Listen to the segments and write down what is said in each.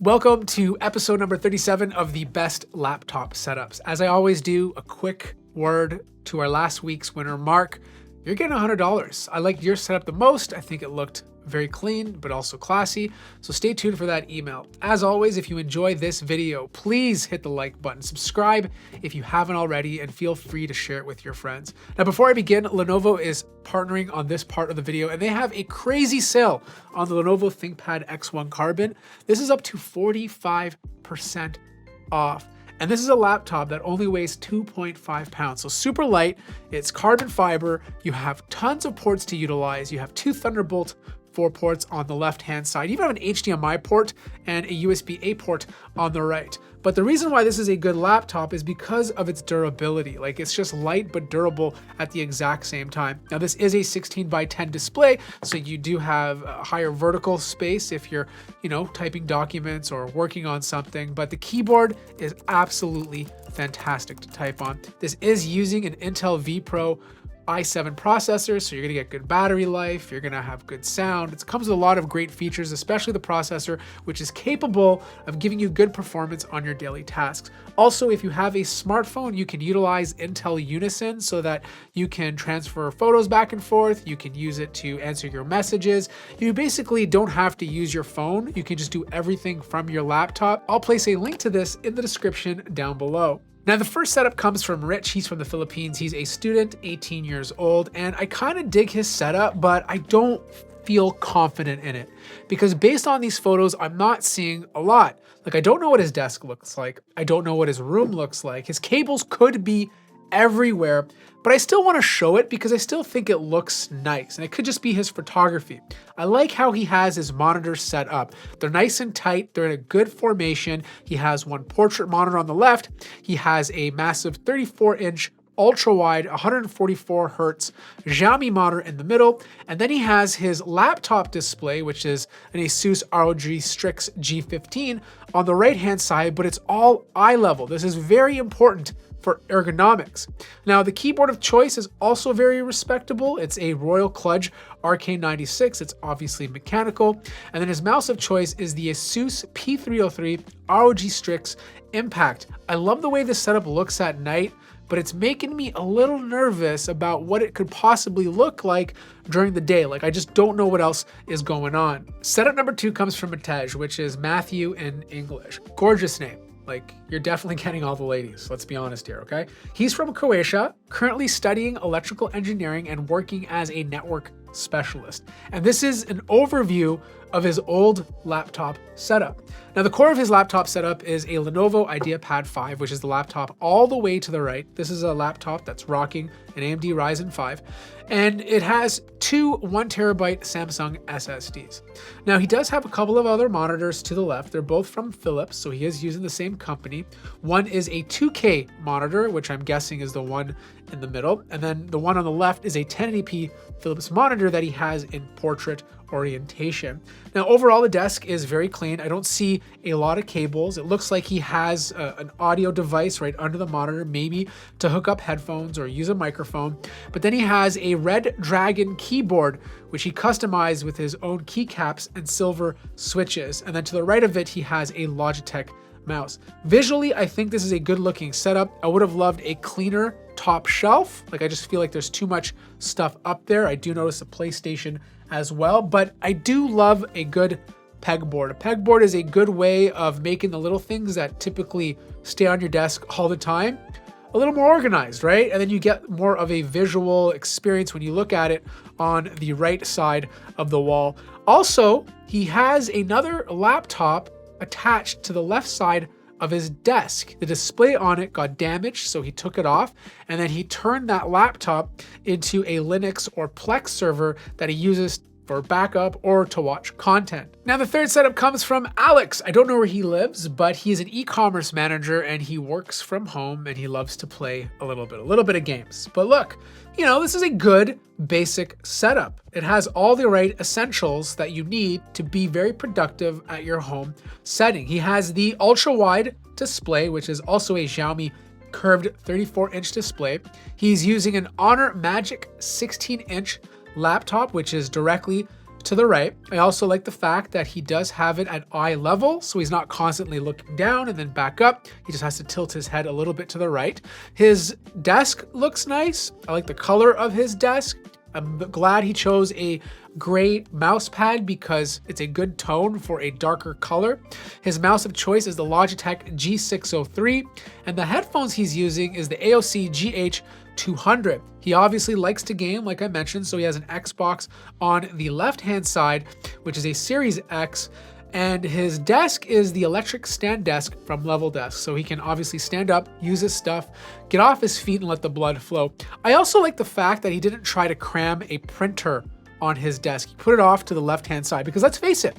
Welcome to episode number 37 of the best laptop setups. As I always do, a quick word to our last week's winner, Mark. You're getting $100. I liked your setup the most. I think it looked very clean, but also classy. So stay tuned for that email. As always, if you enjoy this video, please hit the like button, subscribe if you haven't already, and feel free to share it with your friends. Now, before I begin, Lenovo is partnering on this part of the video, and they have a crazy sale on the Lenovo ThinkPad X1 Carbon. This is up to 45% off. And this is a laptop that only weighs 2.5 pounds. So super light, it's carbon fiber. You have tons of ports to utilize. You have two Thunderbolt 4 ports on the left-hand side. You even have an HDMI port and a USB-A port on the right. But the reason why this is a good laptop is because of its durability. Like, it's just light but durable at the exact same time. Now, this is a 16:10 display, so you do have a higher vertical space if you're, typing documents or working on something. But the keyboard is absolutely fantastic to type on. This is using an Intel vPro i7 processor, so you're gonna get good battery life, you're gonna have good sound. It comes with a lot of great features, especially the processor, which is capable of giving you good performance on your daily tasks. Also, if you have a smartphone, you can utilize Intel Unison so that you can transfer photos back and forth. You can use it to answer your messages. You basically don't have to use your phone. You can just do everything from your laptop. I'll place a link to this in the description down below. Now, the first setup comes from Rich. He's from the Philippines. He's a student, 18 years old, and I kind of dig his setup, but I don't feel confident in it because based on these photos, I'm not seeing a lot. Like, I don't know what his desk looks like. I don't know what his room looks like. His cables could be everywhere, but I still want to show it because I still think it looks nice, and it could just be his photography. I like how he has his monitors set up. They're nice and tight. They're in a good formation. He has one portrait monitor on the left. He has a massive 34-inch ultra-wide 144 hertz Xiaomi monitor in the middle, and then he has his laptop display, which is an Asus ROG Strix G15 on the right-hand side, but it's all eye level. This is very important for ergonomics. Now, the keyboard of choice is also very respectable. It's a Royal Kludge RK96. It's obviously mechanical. And then his mouse of choice is the Asus P303 ROG Strix Impact. I love the way this setup looks at night, but it's making me a little nervous about what it could possibly look like during the day. Like, I just don't know what else is going on. Setup number 2 comes from Matej, which is Matthew in English. Gorgeous name. Like, you're definitely getting all the ladies. Let's be honest here, okay? He's from Croatia, currently studying electrical engineering and working as a network specialist. And this is an overview of his old laptop setup. Now, the core of his laptop setup is a Lenovo IdeaPad 5, which is the laptop all the way to the right. This is a laptop that's rocking an AMD Ryzen 5, and it has two 1 terabyte Samsung SSDs. Now, he does have a couple of other monitors to the left. They're both from Philips, so he is using the same company. One is a 2K monitor, which I'm guessing is the one in the middle, and then the one on the left is a 1080p Philips monitor that he has in portrait orientation. Now, overall, the desk is very clean. I don't see a lot of cables. It looks like he has an audio device right under the monitor, maybe to hook up headphones or use a microphone. But then he has a Red Dragon keyboard, which he customized with his own keycaps and silver switches. And then to the right of it, he has a Logitech mouse. Visually, I think this is a good looking setup. I would have loved a cleaner top shelf. Like, I just feel like there's too much stuff up there. I do notice a PlayStation as well, but I do love a good pegboard. A pegboard is a good way of making the little things that typically stay on your desk all the time a little more organized, right? And then you get more of a visual experience when you look at it on the right side of the wall. Also, he has another laptop attached to the left side of his desk. The display on it got damaged, so he took it off, and then he turned that laptop into a Linux or Plex server that he uses for backup or to watch content. Now, the third setup comes from Alex. I don't know where he lives, but he's an e-commerce manager and he works from home and he loves to play a little bit of games. But look, this is a good basic setup. It has all the right essentials that you need to be very productive at your home setting. He has the ultra wide display, which is also a Xiaomi curved 34-inch display. He's using an Honor Magic 16-inch laptop, which is directly to the right. I also like the fact that he does have it at eye level, so he's not constantly looking down and then back up. He just has to tilt his head a little bit to the right. His desk looks nice. I like the color of his desk. I'm glad he chose a gray mouse pad because it's a good tone for a darker color. His mouse of choice is the Logitech G603, and the headphones he's using is the AOC GH200. He obviously likes to game, like I mentioned, so he has an Xbox on the left-hand side, which is a Series X, and his desk is the electric stand desk from Level Desk, so he can obviously stand up, use his stuff, get off his feet and let the blood flow. I also like the fact that he didn't try to cram a printer on his desk. He put it off to the left-hand side because let's face it,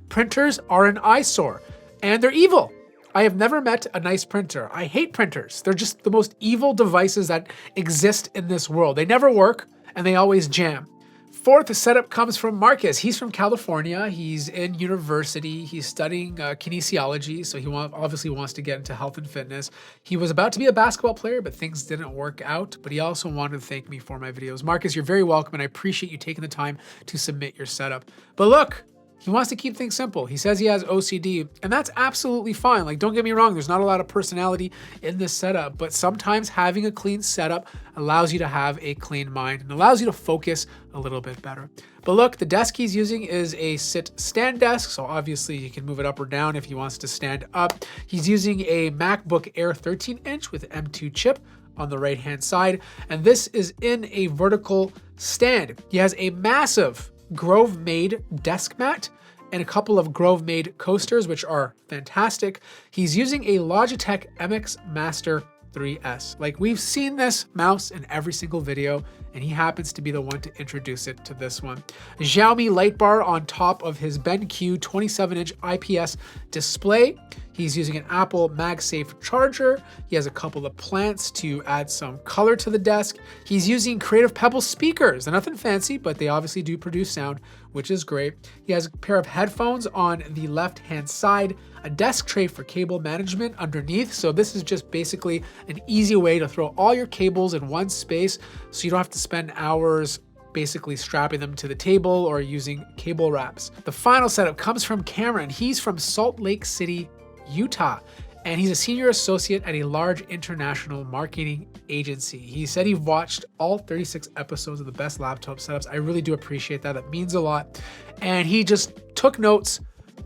printers are an eyesore and they're evil. I have never met a nice printer. I hate printers. They're just the most evil devices that exist in this world. They never work and they always jam. Fourth setup comes from Marcus. He's from California. He's in university. He's studying kinesiology, so he obviously wants to get into health and fitness. He was about to be a basketball player, but things didn't work out. But he also wanted to thank me for my videos. Marcus, you're very welcome, and I appreciate you taking the time to submit your setup. But look, he wants to keep things simple. He says he has OCD, and that's absolutely fine. Like, don't get me wrong, there's not a lot of personality in this setup, but sometimes having a clean setup allows you to have a clean mind and allows you to focus a little bit better. But look, the desk he's using is a sit-stand desk, so obviously he can move it up or down if he wants to stand up. He's using a MacBook Air 13-inch with M2 chip on the right-hand side, and this is in a vertical stand. He has a massive Grove-made desk mat and a couple of Grove-made coasters, which are fantastic. He's using a Logitech MX Master 3S. Like, we've seen this mouse in every single video, and he happens to be the one to introduce it to this one. A Xiaomi light bar on top of his BenQ 27-inch IPS display. He's using an Apple MagSafe charger. He has a couple of plants to add some color to the desk. He's using Creative Pebble speakers. They're nothing fancy, but they obviously do produce sound, which is great. He has a pair of headphones on the left-hand side, a desk tray for cable management underneath. So this is just basically an easy way to throw all your cables in one space so you don't have to spend hours basically strapping them to the table or using cable wraps. The final setup comes from Cameron. He's from Salt Lake City, Utah, and he's a senior associate at a large international marketing agency. He said he watched all 36 episodes of the best laptop setups. I really do appreciate that. That means a lot. And he just took notes,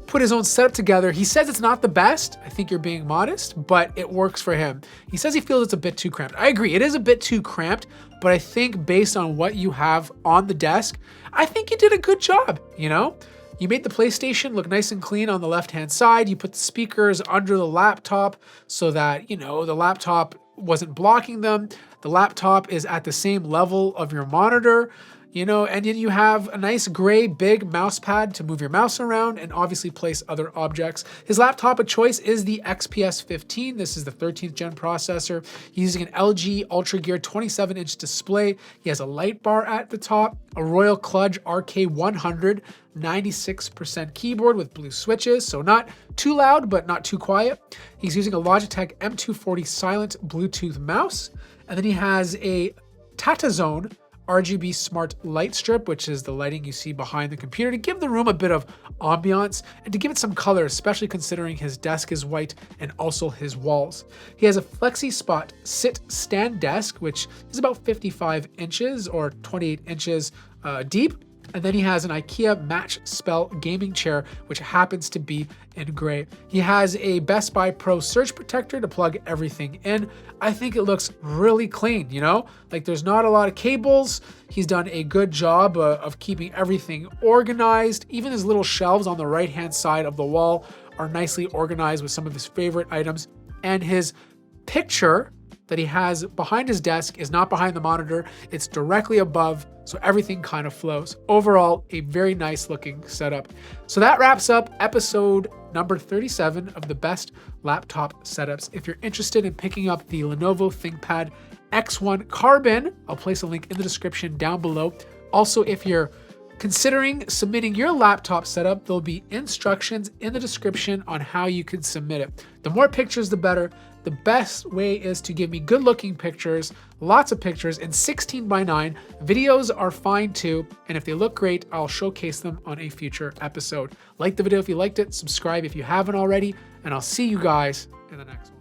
put his own setup together. He says it's not the best. I think you're being modest, but it works for him. He says he feels it's a bit too cramped. I agree, it is a bit too cramped, but I think based on what you have on the desk, I think you did a good job, you know? You made the PlayStation look nice and clean on the left-hand side. You put the speakers under the laptop so that, you know, the laptop wasn't blocking them. The laptop is at the same level of your monitor, you know, and then you have a nice gray big mouse pad to move your mouse around and obviously place other objects. His laptop of choice is the XPS 15. This is the 13th gen processor. He's using an LG UltraGear 27-inch display. He has a light bar at the top, a Royal Kludge RK100 96% keyboard with blue switches, so not too loud but not too quiet. He's using a Logitech M240 silent Bluetooth mouse, and then he has a TataZone RGB smart light strip, which is the lighting you see behind the computer to give the room a bit of ambiance and to give it some color, especially considering his desk is white and also his walls. He has a Flexi Spot sit stand desk, which is about 55 inches or 28 inches deep. And then he has an IKEA Match Spell gaming chair, which happens to be in gray. He has a Best Buy Pro surge protector to plug everything in. I think it looks really clean, you know? Like, there's not a lot of cables. He's done a good job of keeping everything organized. Even his little shelves on the right-hand side of the wall are nicely organized with some of his favorite items. And his picture that he has behind his desk is not behind the monitor, it's directly above, so everything kind of flows. Overall, a very nice looking setup. So that wraps up episode number 37 of the best laptop setups. If you're interested in picking up the Lenovo ThinkPad X1 Carbon, I'll place a link in the description down below. Also, if you're considering submitting your laptop setup, there'll be instructions in the description on how you can submit it. The more pictures, the better. The best way is to give me good looking pictures, lots of pictures in 16:9. Videos are fine too, and if they look great, I'll showcase them on a future episode. Like the video if you liked it, subscribe if you haven't already, and I'll see you guys in the next one.